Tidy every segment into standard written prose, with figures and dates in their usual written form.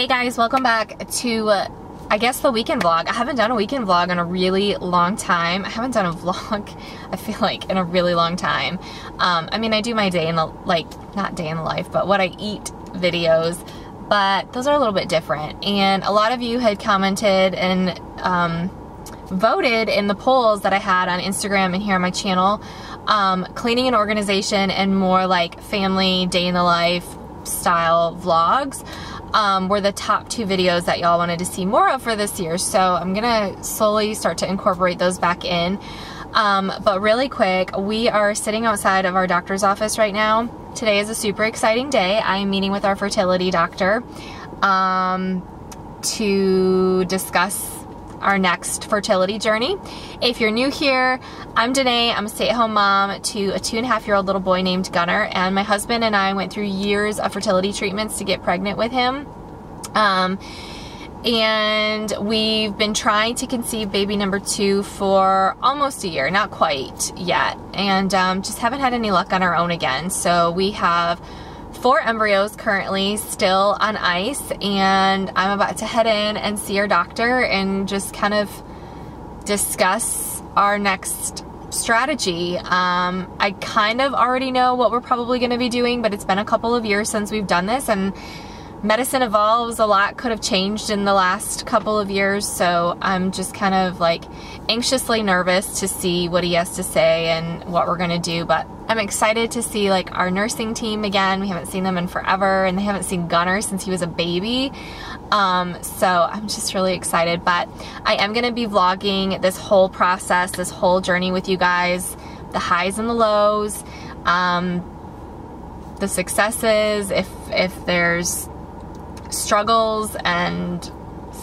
Hey guys, welcome back to, I guess, the weekend vlog. I haven't done a weekend vlog in a really long time. I haven't done a vlog, I feel like, in a really long time. I mean, I do my day in the, not day in the life, but what I eat videos, but those are a little bit different. And a lot of you had commented and voted in the polls that I had on Instagram and here on my channel, cleaning and organization and more like family, day in the life style vlogs. Were the top 2 videos that y'all wanted to see more of for this year. So I'm gonna slowly start to incorporate those back in. But really quick, we are sitting outside of our doctor's office right now. Today is a super exciting day. I'm meeting with our fertility doctor to discuss our next fertility journey. If you're new here, I'm Denae. I'm a stay-at-home mom to a 2.5-year-old little boy named Gunnar, and my husband and I went through years of fertility treatments to get pregnant with him. And we've been trying to conceive baby number 2 for almost a year, not quite yet, and just haven't had any luck on our own again. So we have 4 embryos currently still on ice, and I'm about to head in and see our doctor and just kind of discuss our next strategy. I kind of already know what we're probably going to be doing, but it's been a couple of years since we've done this, and medicine evolves. A lot could have changed in the last couple of years, so I'm just kind of like anxiously nervous to see what he has to say and what we're gonna do. But I'm excited to see like our nursing team again. We haven't seen them in forever, and they haven't seen Gunnar since he was a baby. So I'm just really excited. But I am gonna be vlogging this whole process, this whole journey with you guys, the highs and the lows, the successes, if there's struggles and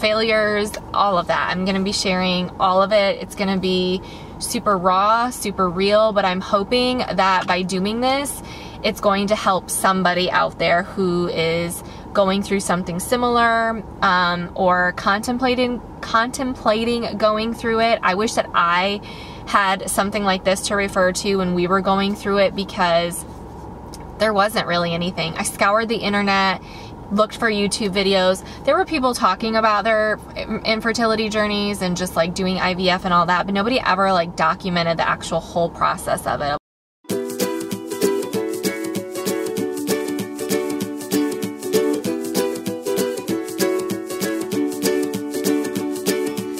failures, all of that. I'm gonna be sharing all of it. It's gonna be super raw, super real, but I'm hoping that by doing this, it's going to help somebody out there who is going through something similar, or contemplating going through it. I wish that I had something like this to refer to when we were going through it, because there wasn't really anything. I scoured the internet, looked for YouTube videos. There were people talking about their infertility journeys and just like doing IVF and all that, but nobody ever like documented the actual whole process of it.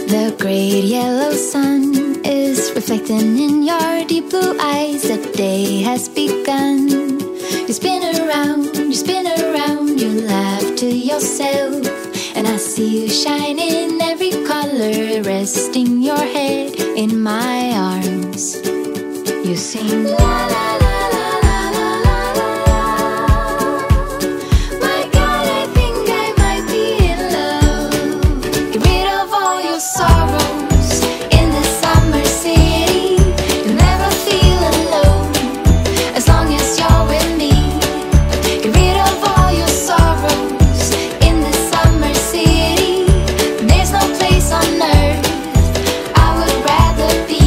The great yellow sun is reflecting in your deep blue eyes. The day has begun. You spin around, you laugh to yourself, and I see you shine in every color, resting your head in my arms. You sing la la la la la la la la. My God, I think I might be in love. Get rid of all your sorrows in the summer city. You'll never feel alone as long as you're with me. Get rid of all your sorrows in the summer city. There's no place on earth I would rather be.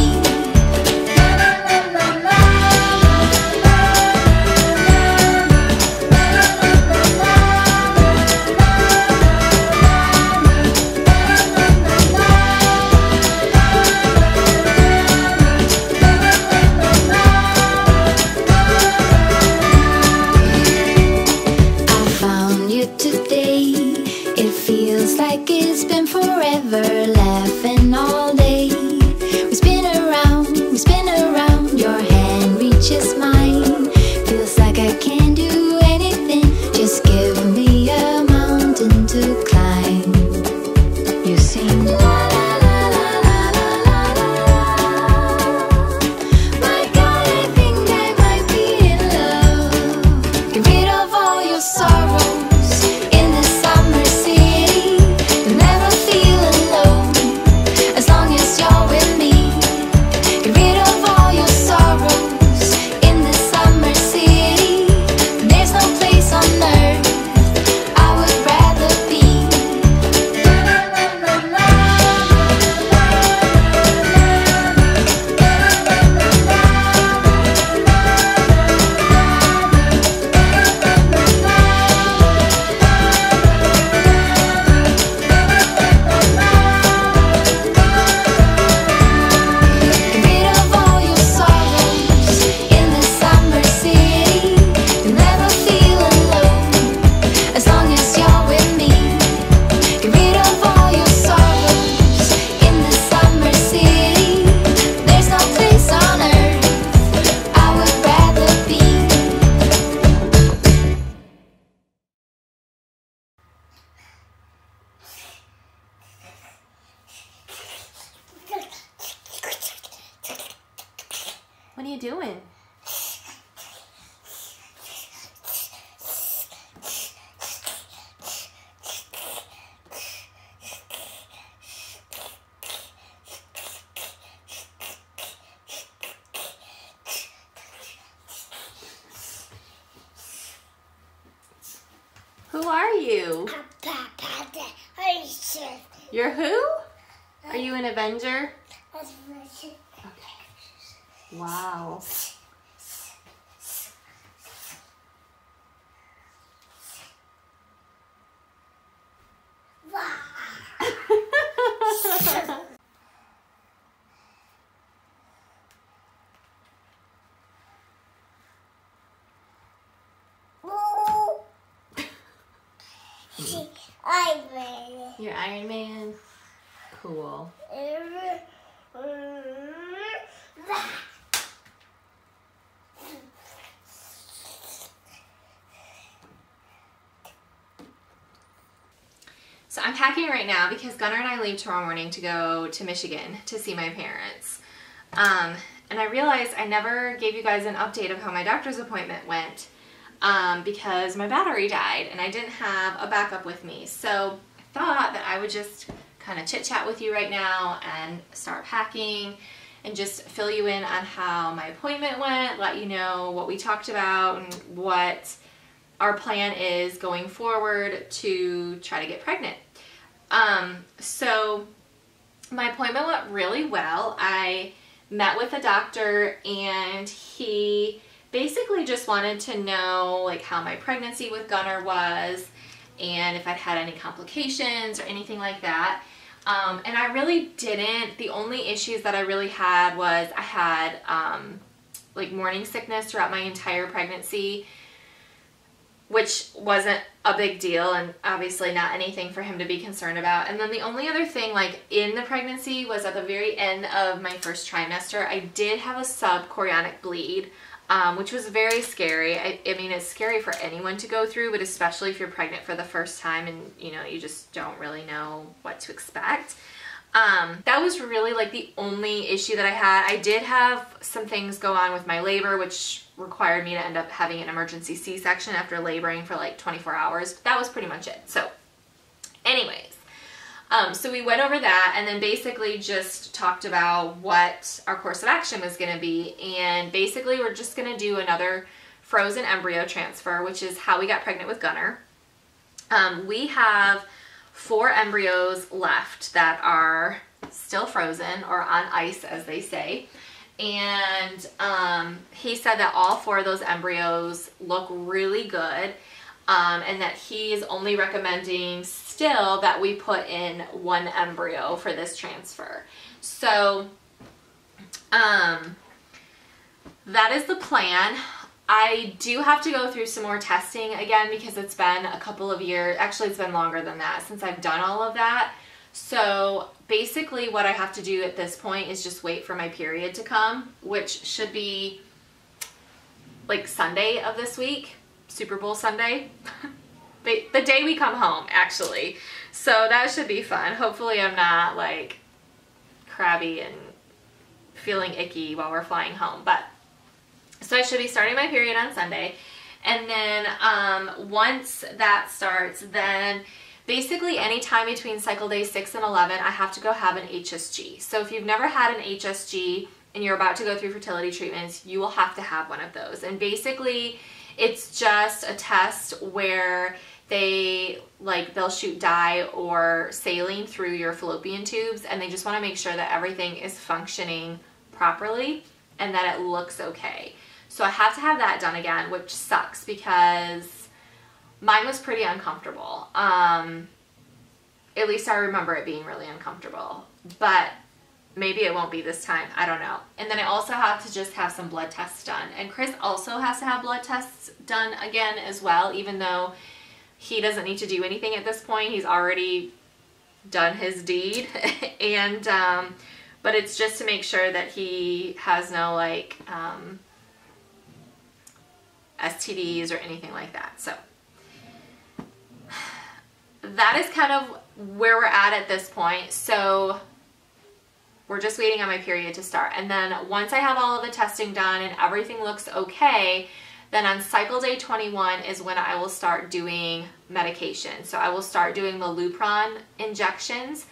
I found you today. It feels like it's been forever, laughing all day. We spin around, your hand reaches mine. Feels like I can't do anything, just give me a mountain to climb. You sing la la la la la la la la. My God, I think I might be in love. Get rid of all your sorrows in the summer city. You'll never feel alone as long as you're with me. Get rid of all your sorrows in the summer city. There's no place on earth I would rather be. doing? Who are you? You're who? Are you an Avenger? Okay. Wow. You're Iron Man? Cool. So I'm packing right now because Gunnar and I leave tomorrow morning to go to Michigan to see my parents. And I realized I never gave you guys an update of how my doctor's appointment went because my battery died and I didn't have a backup with me. So I thought that I would just kind of chit chat with you right now and start packing and just fill you in on how my appointment went, let you know what we talked about and what our plan is going forward to try to get pregnant. So my appointment went really well. I met with the doctor and he basically just wanted to know like how my pregnancy with Gunnar was and if I'd had any complications or anything like that. And I really didn't. The only issues that I really had was I had like morning sickness throughout my entire pregnancy, which wasn't a big deal and obviously not anything for him to be concerned about. And then the only other thing like in the pregnancy was at the very end of my first trimester, I did have a subchorionic bleed, which was very scary. I mean, it's scary for anyone to go through, but especially if you're pregnant for the first time and you know, you just don't really know what to expect. That was really like the only issue that I had. I did have some things go on with my labor, which required me to end up having an emergency C-section after laboring for like 24 hours. But that was pretty much it. So anyways, so we went over that and then basically just talked about what our course of action was going to be. And basically we're just going to do another frozen embryo transfer, which is how we got pregnant with Gunnar. We have 4 embryos left that are still frozen or on ice, as they say. And he said that all 4 of those embryos look really good, and that he's only recommending still that we put in 1 embryo for this transfer. So that is the plan. I do have to go through some more testing again because it's been a couple of years, actually it's been longer than that since I've done all of that. So basically what I have to do at this point is just wait for my period to come, which should be like Sunday of this week, Super Bowl Sunday, the day we come home actually. So that should be fun. Hopefully I'm not like crabby and feeling icky while we're flying home, but so I should be starting my period on Sunday. And then once that starts, then basically any time between cycle day 6 and 11, I have to go have an HSG. So if you've never had an HSG and you're about to go through fertility treatments, you will have to have one of those. And basically it's just a test where they'll shoot dye or saline through your fallopian tubes, and they just want to make sure that everything is functioning properly and that it looks okay. So I have to have that done again, which sucks because mine was pretty uncomfortable. At least I remember it being really uncomfortable, but maybe it won't be this time. I don't know. And then I also have to just have some blood tests done. And Chris also has to have blood tests done again as well, even though he doesn't need to do anything at this point. He's already done his deed. And, but it's just to make sure that he has no like, STDs or anything like that. So that is kind of where we're at this point. So we're just waiting on my period to start. And then once I have all of the testing done and everything looks okay, then on cycle day 21 is when I will start doing medication. So I will start doing the Lupron injections,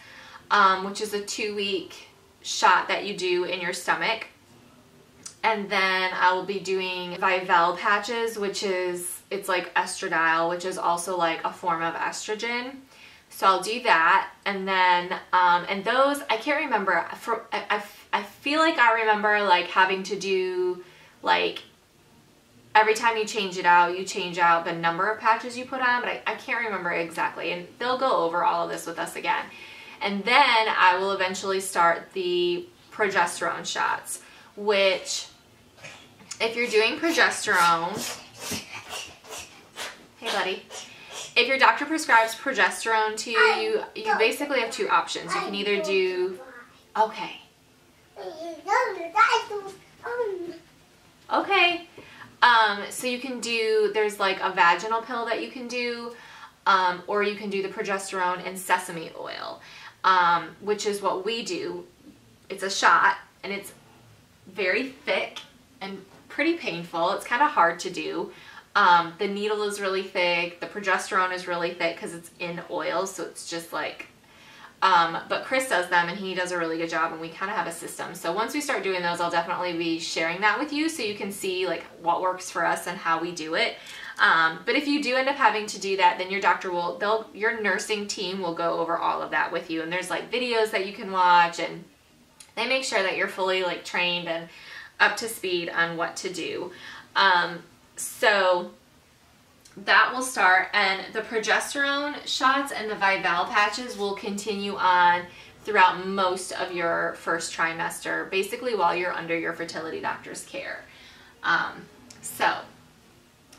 which is a 2-week shot that you do in your stomach. And then I will be doing Vivel patches, which is, it's like estradiol, which is also like a form of estrogen. So I'll do that. And then, and those, I can't remember, I feel like I remember like having to do like, every time you change it out, you change out the number of patches you put on, but I can't remember exactly. And they'll go over all of this with us again. And then I will eventually start the progesterone shots, which if you're doing progesterone, hey buddy, if your doctor prescribes progesterone to you, you basically have 2 options. You can either do, okay. Okay. So you can do, there's like a vaginal pill that you can do, or you can do the progesterone and sesame oil, which is what we do. It's a shot and it's very thick and pretty painful. It's kind of hard to do. The needle is really thick. The progesterone is really thick because it's in oil. So it's just like, but Chris does them and he does a really good job, and we kind of have a system. So once we start doing those, I'll definitely be sharing that with you so you can see like what works for us and how we do it. But if you do end up having to do that, then your doctor will, your nursing team will go over all of that with you. And there's like videos that you can watch, and they make sure that you're fully like trained and up to speed on what to do. So that will start, and the progesterone shots and the Vivel patches will continue on throughout most of your first trimester, basically while you're under your fertility doctor's care. So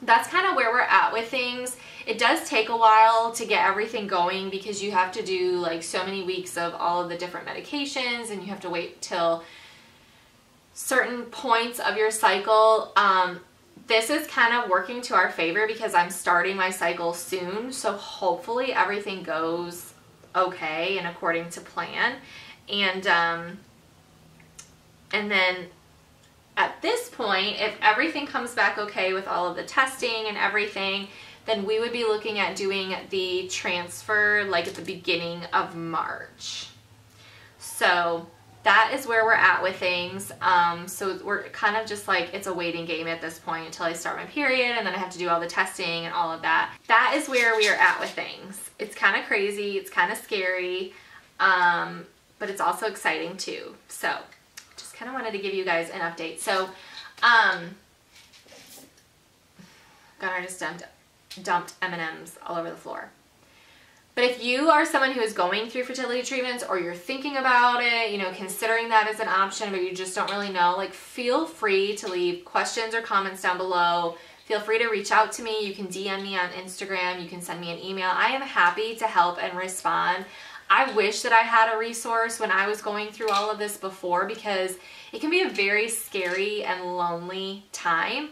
that's kind of where we're at with things. It does take a while to get everything going because you have to do like so many weeks of all of the different medications, and you have to wait till certain points of your cycle. This is kind of working to our favor because I'm starting my cycle soon, so hopefully everything goes okay and according to plan. And then at this point, if everything comes back okay with all of the testing and everything, then we would be looking at doing the transfer like at the beginning of March. So that is where we're at with things. So we're kind of just like, it's a waiting game at this point until I start my period, and then I have to do all the testing and all of that. That is where we are at with things. It's kind of crazy, it's kind of scary, but it's also exciting too. So just kind of wanted to give you guys an update. So Gunnar just dumped M&Ms all over the floor. But if you are someone who is going through fertility treatments, or you're thinking about it, you know, considering that as an option, but you just don't really know, like, feel free to leave questions or comments down below. Feel free to reach out to me. You can DM me on Instagram. You can send me an email. I am happy to help and respond. I wish that I had a resource when I was going through all of this before, because it can be a very scary and lonely time.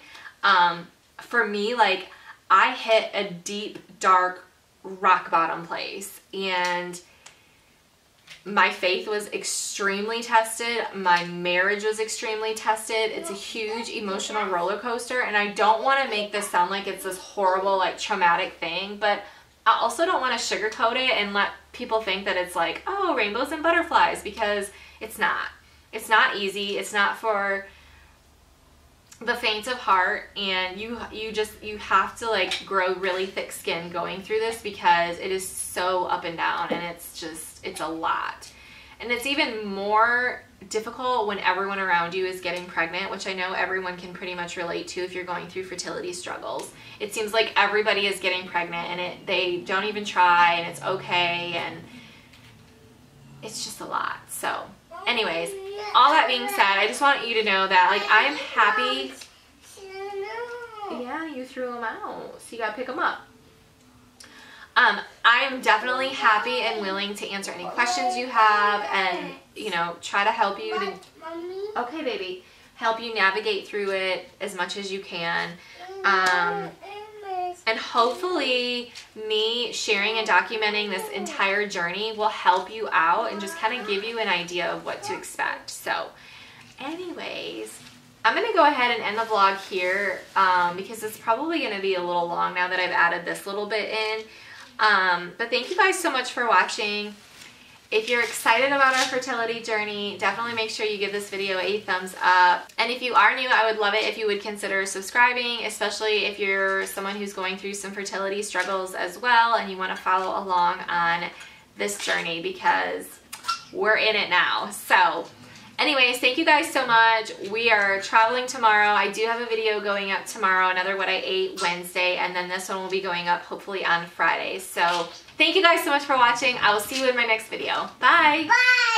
For me, like, I hit a deep, dark, rock bottom place, and my faith was extremely tested. My marriage was extremely tested. It's a huge emotional roller coaster, and I don't want to make this sound like it's this horrible, like, traumatic thing, but I also don't want to sugarcoat it and let people think that it's like, oh, rainbows and butterflies, because it's not. It's not easy. It's not for the faint of heart, and you have to like grow really thick skin going through this, because it is so up and down, and it's a lot. And it's even more difficult when everyone around you is getting pregnant, which I know everyone can pretty much relate to if you're going through fertility struggles. It seems like everybody is getting pregnant, and they don't even try, and it's okay, and it's just a lot. So anyways, all that being said, I just want you to know that, like, I am happy. Yeah, you threw them out, so you gotta pick them up. I am definitely happy and willing to answer any questions you have, and, you know, try to help you to, okay baby, help you navigate through it as much as you can. And hopefully me sharing and documenting this entire journey will help you out and just kind of give you an idea of what to expect. So anyways, I'm going to go ahead and end the vlog here because it's probably going to be a little long now that I've added this little bit in. But thank you guys so much for watching. If you're excited about our fertility journey, definitely make sure you give this video a thumbs up. And if you are new, I would love it if you would consider subscribing, especially if you're someone who's going through some fertility struggles as well and you want to follow along on this journey because we're in it now. So anyways, thank you guys so much. We are traveling tomorrow. I do have a video going up tomorrow, another What I Ate Wednesday, and then this one will be going up hopefully on Friday. So thank you guys so much for watching. I will see you in my next video. Bye! Bye!